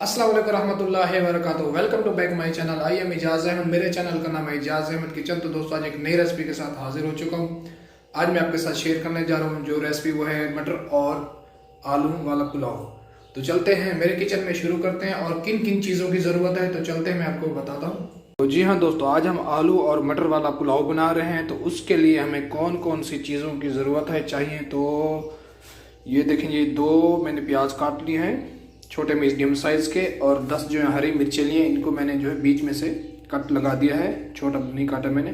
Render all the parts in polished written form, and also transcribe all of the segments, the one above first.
अस्सलाम वालेकुम रहमतुल्लाहि व बरकातुहू। Welcome to back my channel. I am Ijaz Ahmad. मेरे चैनल का नाम है इजाज अहमद किचन। तो दोस्तों आज एक नई रेसिपी के साथ हाजिर हो चुका हूँ। आज मैं आपके साथ शेयर करने जा रहा हूँ जो रेसिपी वो है मटर और आलू वाला पुलाव। तो चलते हैं मेरे किचन में, शुरू करते हैं और किन किन चीज़ों की ज़रूरत है तो चलते हैं मैं आपको बताता हूँ। तो जी हाँ दोस्तों, आज हम आलू और मटर वाला पुलाव बना रहे हैं। तो उसके लिए हमें कौन कौन सी चीज़ों की ज़रूरत है चाहिए, तो ये देखें, ये 2 मैंने प्याज काट लिए हैं छोटे मीडियम साइज़ के, और 10 जो है हरी मिर्चें लिए, इनको मैंने जो है बीच में से कट लगा दिया है, छोटा नहीं काटा मैंने।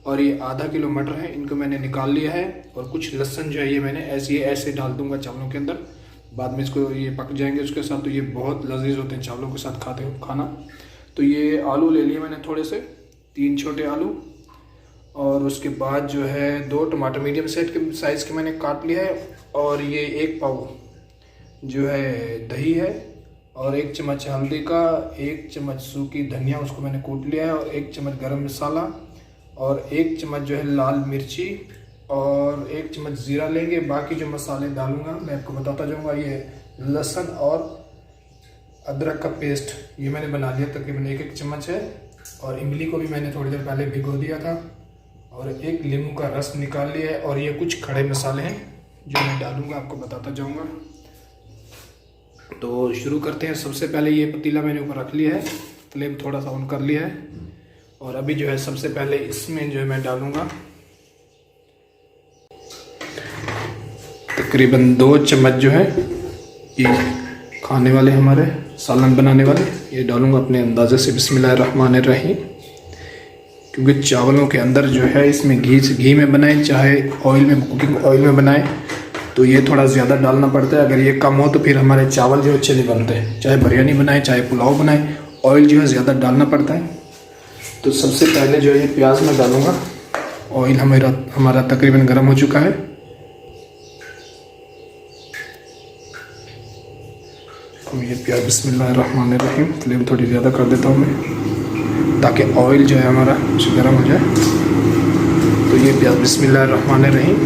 और ये आधा किलो मटर है, इनको मैंने निकाल लिया है। और कुछ लहसुन जो है ये मैंने ऐसे डाल दूंगा चावलों के अंदर, बाद में इसको ये पक जाएंगे उसके साथ, तो ये बहुत लजीज होते हैं चावलों के साथ खाते हो खाना। तो ये आलू ले लिए मैंने थोड़े से, 3 छोटे आलू। और उसके बाद जो है 2 टमाटर मीडियम साइज़ के मैंने काट लिया है। और ये 1 पाव जो है दही है, और 1 चम्मच हल्दी का, 1 चम्मच सूखी धनिया उसको मैंने कूट लिया है, और 1 चम्मच गरम मसाला, और 1 चम्मच जो है लाल मिर्ची, और 1 चम्मच ज़ीरा लेंगे। बाकी जो मसाले डालूंगा मैं आपको बताता जाऊंगा। ये लहसुन और अदरक का पेस्ट ये मैंने बना लिया, तकरीबन 1 चम्मच है। और इमली को भी मैंने थोड़ी देर पहले भिगो दिया था, और 1 नींबू का रस निकाल लिया है। और ये कुछ खड़े मसाले हैं जो मैं डालूंगा, आपको बताता जाऊंगा। तो शुरू करते हैं। सबसे पहले ये पतीला मैंने ऊपर रख लिया है, फ्लेम थोड़ा सा ऑन कर लिया है। और अभी जो है सबसे पहले इसमें जो है मैं डालूंगा तकरीबन 2 चम्मच जो है ये खाने वाले हमारे सालन बनाने वाले, ये डालूंगा अपने अंदाजे से। बिस्मिल्लाहिर्रहमानिर्रहीम। क्योंकि चावलों के अंदर जो है इसमें घी में बनाएं, चाहे ऑयल में, कुकिंग ऑयल में बनाएं, तो ये थोड़ा ज़्यादा डालना पड़ता है। अगर ये कम हो तो फिर हमारे चावल जो अच्छे नहीं बनते। चाहे बिरयानी बनाए चाहे पुलाव बनाए, ऑयल जो है ज़्यादा डालना पड़ता है। तो सबसे पहले जो है ये प्याज में डालूँगा। ऑयल हमारा तकरीबन गर्म हो चुका है। तो ये प्याज, बिस्मिल्लाहिर्रहमानिर्रहीम, फ्लेम थोड़ी ज़्यादा कर देता हूँ मैं, ताकि ऑयल जो है हमारा गर्म हो जाए। तो ये प्याज, बिस्मिल्लाहिर्रहमानिर्रहीम,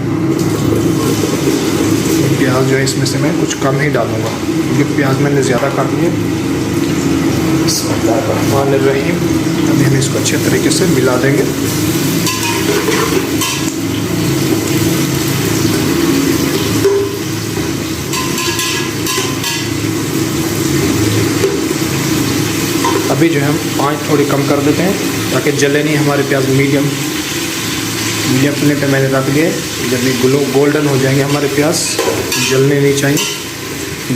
प्याज जो है इसमें से मैं कुछ कम ही डालूंगा क्योंकि प्याज मैंने ज़्यादा काट लिए। बिस्मिल्लाहिर्रहमानिर्रहीम। अभी हम इसको अच्छे तरीके से मिला देंगे। अभी जो है हम आंच थोड़ी कम कर देते हैं ताकि जले नहीं हमारे प्याज। मीडियम फ्लेम पे मैंने रख दिए। जब ये गोल्डन हो जाएंगे हमारे प्याज, जलने नहीं चाहिए,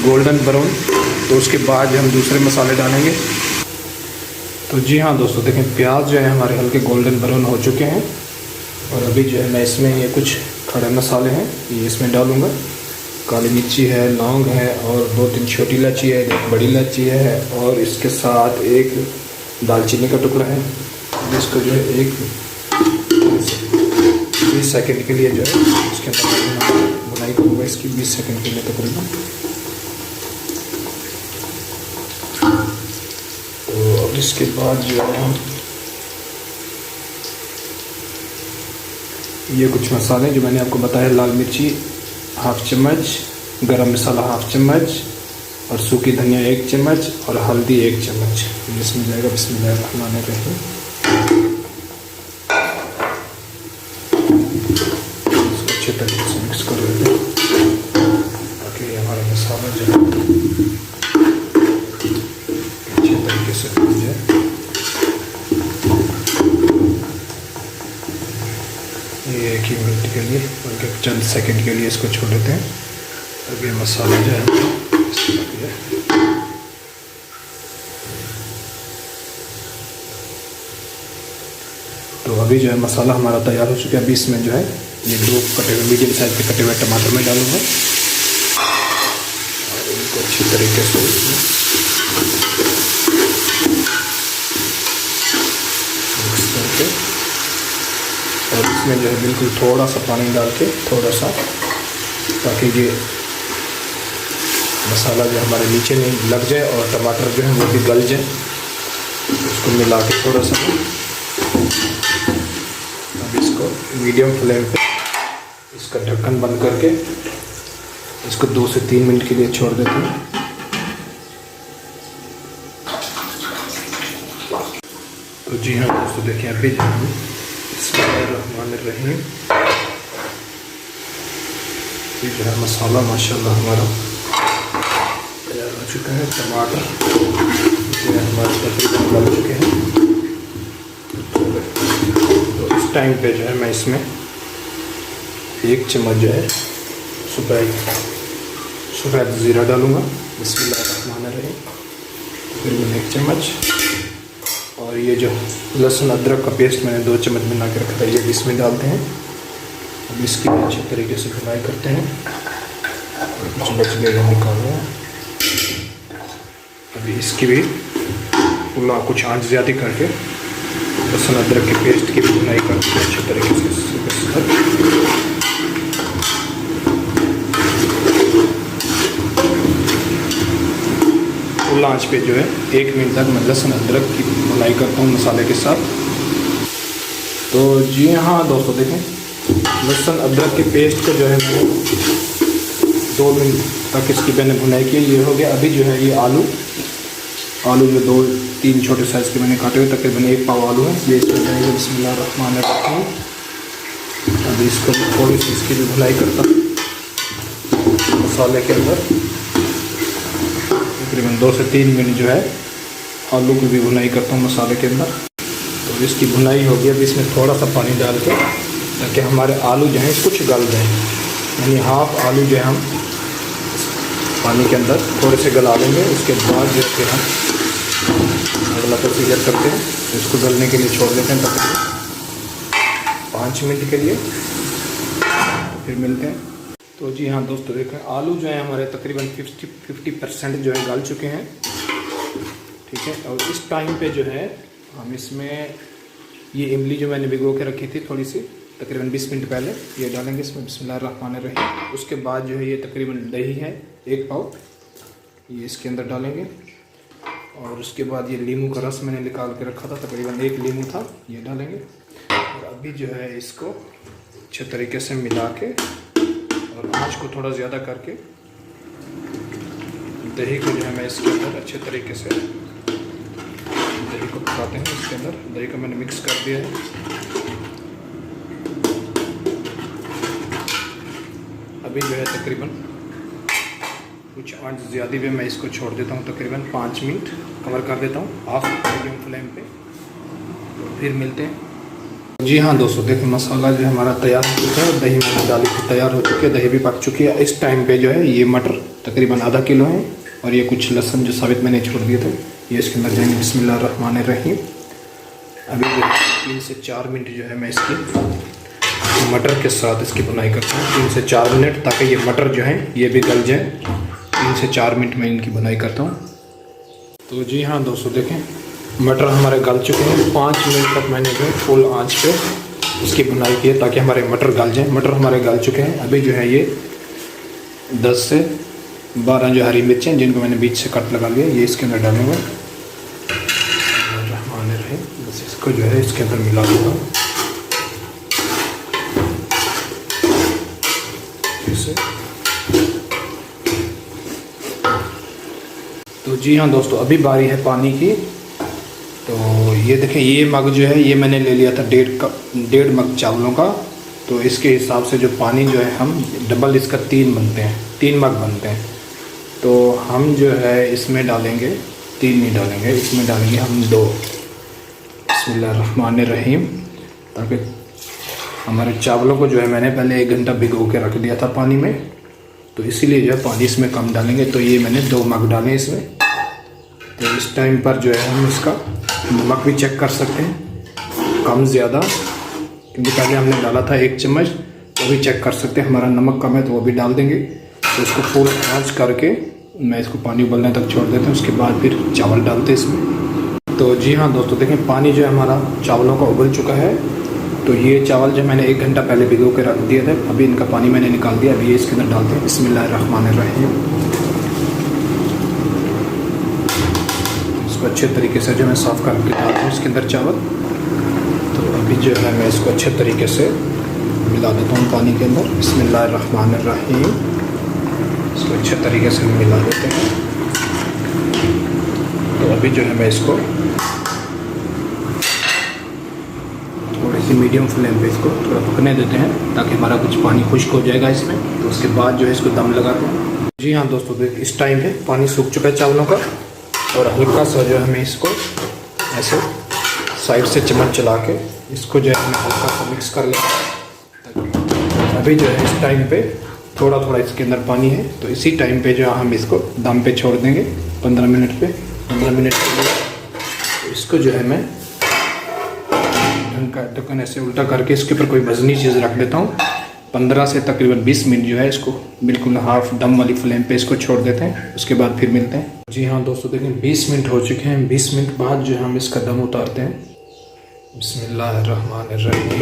गोल्डन ब्राउन, तो उसके बाद हम दूसरे मसाले डालेंगे। तो जी हाँ दोस्तों, देखें प्याज जो है हमारे हल्के गोल्डन ब्राउन हो चुके हैं। और अभी जो है मैं इसमें ये कुछ खड़े मसाले हैं ये इसमें डालूँगा। काली मिर्ची है, लौंग है, और 2-3 छोटी इलायची है, 1 बड़ी इलायची है, और इसके साथ 1 दालचीनी का टुकड़ा है। इसको जो है 20 सेकंड के लिए जो है इसके अंदर बुनाई करूँगा, इसकी 20 सेकंड के लिए तकरीबन। तो अब इसके बाद जो है हम ये कुछ मसाले जो मैंने आपको बताया, लाल मिर्ची 1/2 चम्मच, गरम मसाला 1/2 चम्मच, और सूखी धनिया 1 चम्मच, और हल्दी 1 चम्मच। इसमें जाएगा बिस्मिल्लाहिर्रहमानिर्रहीम। अच्छे तरीके से मिक्स कर लेते हैं ताकि हमारा मसाला जो है अच्छे तरीके से भून जाए। ये 1 ही मिनट के लिए, बल्कि चंद सेकंड के लिए इसको छोड़ देते हैं। अभी मसाला जो है तो अभी जो है मसाला हमारा तैयार हो चुका है। अभी इसमें जो है ये 2 कटे हुए मीडियम साइज के कटे हुए टमाटर में डालूंगा, और इनको अच्छी तरीके से मिक्स करके, और इसमें जो है बिल्कुल थोड़ा सा पानी डाल के, थोड़ा सा, ताकि ये मसाला जो हमारे नीचे नहीं लग जाए और टमाटर जो है वो भी गल जाए। इसको मिला के थोड़ा सा अब इसको मीडियम फ्लेम पे इसका ढक्कन बंद करके इसको 2 से 3 मिनट के लिए छोड़ देते हैं। तो जी हाँ दोस्तों देखिए अभी जो हम बिस्मिल्लाहिर्रहमानिर्रहीम, ये जो है मसाला माशाल्लाह हमारा तैयार हो चुका है। टमाटर जो है हमारे तकरीबन गल चुके हैं। तो इस टाइम पे जो है मैं इसमें 1 चम्मच जो है सफ़ेद ज़ीरा डालूँगा। बिस्मिल्लाहिर्रहमानिर्रहीम, तकरीबन 1 चम्मच। और ये जो लहसुन अदरक का पेस्ट मैंने 2 चम्मच बना के रखा था, ये भी इसमें डालते हैं। अब इसकी भी अच्छे तरीके से भुनाई करते हैं। कुछ बच गया निकाल रहे हैं। अभी इसकी भी कुछ आंच ज़्यादा करके लहसुन अदरक के पेस्ट की भी भुनाई करते हैं अच्छे तरीके से। फुल आंच पे जो है 1 मिनट तक मैं लहसुन अदरक की भुनाई करता हूँ मसाले के साथ। तो जी हाँ दोस्तों देखें, लहसुन अदरक के पेस्ट को जो है मैंने 2 मिनट तक इसकी मैंने भुनाई की, ये हो गया। अभी जो है ये आलू जो 2-3 छोटे साइज़ के मैंने काटे हुए, तकरीबन 1 पाव आलू है, ये इसमें जाएंगे। बिस्मिल्लाहिर्रहमानिर्रहीम। अभी इसको थोड़ी सी इसकी भी भुनाई करता हूँ मसाले के अंदर। तकरीबन 2 से 3 मिनट जो है आलू की भी भुनाई करता हूँ मसाले के अंदर। तो इसकी भुनाई हो गई। अब इसमें थोड़ा सा पानी डाल के, ताकि हमारे आलू जो हैं कुछ गल जाएँ, यानी हाफ आलू जो है हम पानी के अंदर थोड़े से गला लेंगे। उसके बाद जो फिर हम अगला प्रोसीजर करते हैं। तो इसको गलने के लिए छोड़ देते हैं तकरीबन 5 मिनट के लिए, फिर मिलते हैं। तो जी हाँ दोस्तों देखें, आलू जो है हमारे तकरीबन 50% जो है गल चुके हैं, ठीक है। और इस टाइम पे जो है हम इसमें ये इमली जो मैंने भिगो के रखी थी थोड़ी सी, तकरीबन 20 मिनट पहले, ये डालेंगे इसमें। बिस्मिल्लाहिर्रहमानिर्रहीम। उसके बाद जो है ये तकरीबन दही है 1 पाव, ये इसके अंदर डालेंगे। और उसके बाद ये नींबू का रस मैंने निकाल के रखा था, तकरीबन 1 नींबू था, ये डालेंगे। और अभी जो है इसको अच्छे तरीके से मिला के और आँच को थोड़ा ज़्यादा करके दही को जो है मैं इसके अंदर अच्छे तरीके से दही को पकाते हैं। इसके अंदर दही को मैंने मिक्स कर दिया है। अभी जो है तकरीबन कुछ आंच ज़्यादा भी मैं इसको छोड़ देता हूँ, तकरीबन 5 मिनट कवर कर देता हूँ हाफ मीडियम फ्लेम पे। तो फिर मिलते हैं। जी हाँ दोस्तों देखिए, मसाला जो है हमारा तैयार हो चुका है, दही मैंने डाली थी तैयार हो चुकी है, दही भी पक चुकी है। इस टाइम पे जो है ये मटर तकरीबन आधा किलो है, और ये कुछ लहसुन जो साबित मैंने छोड़ दिए थे, ये इसके अंदर जाएंगे। बिस्मिल्लाहिर्रहमानिर्रहीम। अभी जो 3 से 4 मिनट जो है मैं इसकी मटर के साथ इसकी बुनाई करता हूँ, 3 से 4 मिनट, ताकि ये मटर जो है ये भी गल जाए। 3 से 4 मिनट में इनकी बुनाई करता हूँ। तो जी हाँ दोस्तों देखें, मटर हमारे गल चुके हैं। 5 मिनट तक मैंने जो है फुल आंच पे इसकी बुनाई की है, ताकि हमारे मटर गल जाएँ। मटर हमारे गल चुके हैं। अभी जो है ये 10 से 12 जो हरी मिर्चें, जिनको मैंने बीच से कट लगा लिया, ये इसके अंदर डालूँगा। बस इसको जो है इसके अंदर मिला दूँगा इसे। तो जी हाँ दोस्तों, अभी बारी है पानी की। तो ये देखें, ये मग जो है ये मैंने ले लिया था 1.5 मग चावलों का। तो इसके हिसाब से जो पानी जो है हम डबल इसका 3 बनते हैं, 3 मग बनते हैं। तो हम जो है इसमें डालेंगे 3 नहीं डालेंगे, इसमें डालेंगे हम 2। बिस्मिल्लाहिर्रहमानिर्रहीम। ताकि हमारे चावलों को जो है मैंने पहले 1 घंटा भिगो के रख दिया था पानी में, तो इसीलिए जो है पानी इसमें कम डालेंगे। तो ये मैंने 2 मग डाले इसमें। तो इस टाइम पर जो है हम इसका नमक भी चेक कर सकते हैं, कम ज़्यादा, क्योंकि पहले हमने डाला था 1 चम्मच, तो भी चेक कर सकते हैं। हमारा नमक कम है तो वो भी डाल देंगे। तो इसको फुल आंच करके मैं इसको पानी उबलने तक छोड़ देता हूँ। उसके बाद फिर चावल डालते हैं इसमें। तो जी हाँ दोस्तों देखें, पानी जो है हमारा चावलों का उबल चुका है। तो ये चावल जो मैंने 1 घंटा पहले भिगो के रख दिए थे, अभी इनका पानी मैंने निकाल दिया। अभी ये इसके अंदर डालते हैं। बिस्मिल्लाहिर्रहमानिर्रहीम। इसको अच्छे तरीके से जो मैं साफ़ करके डालता हूँ इसके अंदर चावल। तो अभी जो है मैं इसको अच्छे तरीके से मिला देता हूँ पानी के अंदर। बिस्मिल्लाहिर्रहमानिर्रहीम। इसको अच्छे तरीके से मिला देते हैं। तो अभी जो है मैं इसको थोड़ी सी मीडियम फ्लेम पे इसको थोड़ा पकने देते हैं ताकि हमारा कुछ पानी खुश्क हो जाएगा इसमें। तो उसके बाद जो है इसको दम लगाते हैं। जी हाँ दोस्तों, देखिए इस टाइम पे पानी सूख चुका है चावलों का, और हल्का सा जो है हमें इसको ऐसे साइड से चम्मच चला के इसको जो है हमें हल्का सा मिक्स कर लें। अभी जो है इस टाइम पे थोड़ा थोड़ा इसके अंदर पानी है, तो इसी टाइम पे जो है हम इसको दम पे छोड़ देंगे 15 मिनट पे। 15 मिनट के लिए तो इसको जो है मैं ढंग का ढक्कन ऐसे उल्टा करके इसके ऊपर कोई वजनी चीज़ रख देता हूँ। 15 से तकरीबन 20 मिनट जो है इसको बिल्कुल हाफ दम वाली फ्लेम पे इसको छोड़ देते हैं। उसके बाद फिर मिलते हैं। जी हाँ दोस्तों, देखें 20 मिनट हो चुके हैं। 20 मिनट बाद जो है हम इसका दम उतारते हैं। बिस्मिल्लाहिर्रहमानिर्रहीम।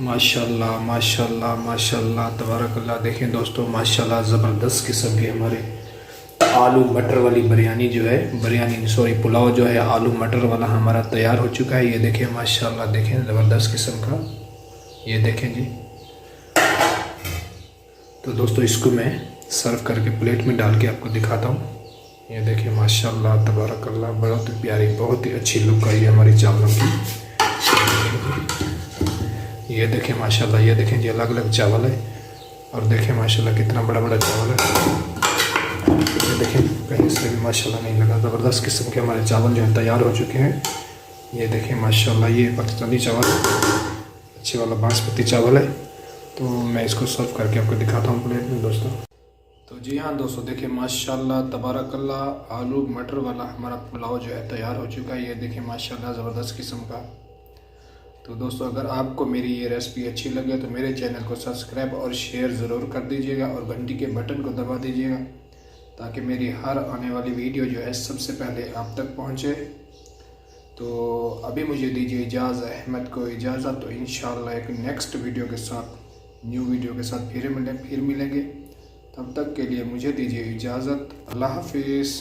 माशाल्लाह माशाल्लाह माशाल्लाह तबारकल्लाह। देखें दोस्तों माशाल्लाह ज़बरदस्त किस्म की हमारे आलू मटर वाली बिरयानी जो है, बिरयानी सॉरी पुलाव जो है आलू मटर वाला हमारा तैयार हो चुका है। ये देखें माशाल्लाह, देखें ज़बरदस्त किस्म का, ये देखें जी। तो दोस्तों इसको मैं सर्व करके प्लेट में डाल के आपको दिखाता हूँ। ये देखिए माशाल्लाह तबारकल्लाह, बहुत ही प्यारी, बहुत ही अच्छी लुक आई है हमारी चावलों की। ये देखें माशाल्लाह, ये देखें जी अलग अलग चावल है, और देखें माशाल्लाह कितना बड़ा बड़ा चावल है। ये देखें कहीं से भी माशाल्लाह नहीं लगा। ज़बरदस्त किस्म के हमारे चावल जो है तैयार हो चुके हैं। ये देखें माशाल्लाह, ये पाकिस्तानी चावल अच्छे वाला बासमती चावल है। तो मैं इसको सर्व करके आपको दिखाता हूँ प्लेट में दोस्तों। तो जी हाँ दोस्तों, देखिए माशाल्लाह तबारकल्लाह आलू मटर वाला हमारा पुलाव जो है तैयार हो चुका है। ये देखिए माशाल्लाह ज़बरदस्त किस्म का। तो दोस्तों अगर आपको मेरी ये रेसिपी अच्छी लगे तो मेरे चैनल को सब्सक्राइब और शेयर ज़रूर कर दीजिएगा, और घंटी के बटन को दबा दीजिएगा ताकि मेरी हर आने वाली वीडियो जो है सबसे पहले आप तक पहुँचे। तो अभी मुझे दीजिए अहमद को इजाज़त। तो इंशाल्लाह एक नेक्स्ट वीडियो के साथ, न्यू वीडियो के साथ फिर मिलेंगे। तब तक के लिए मुझे दीजिए इजाज़त। अल्लाह हाफिज़।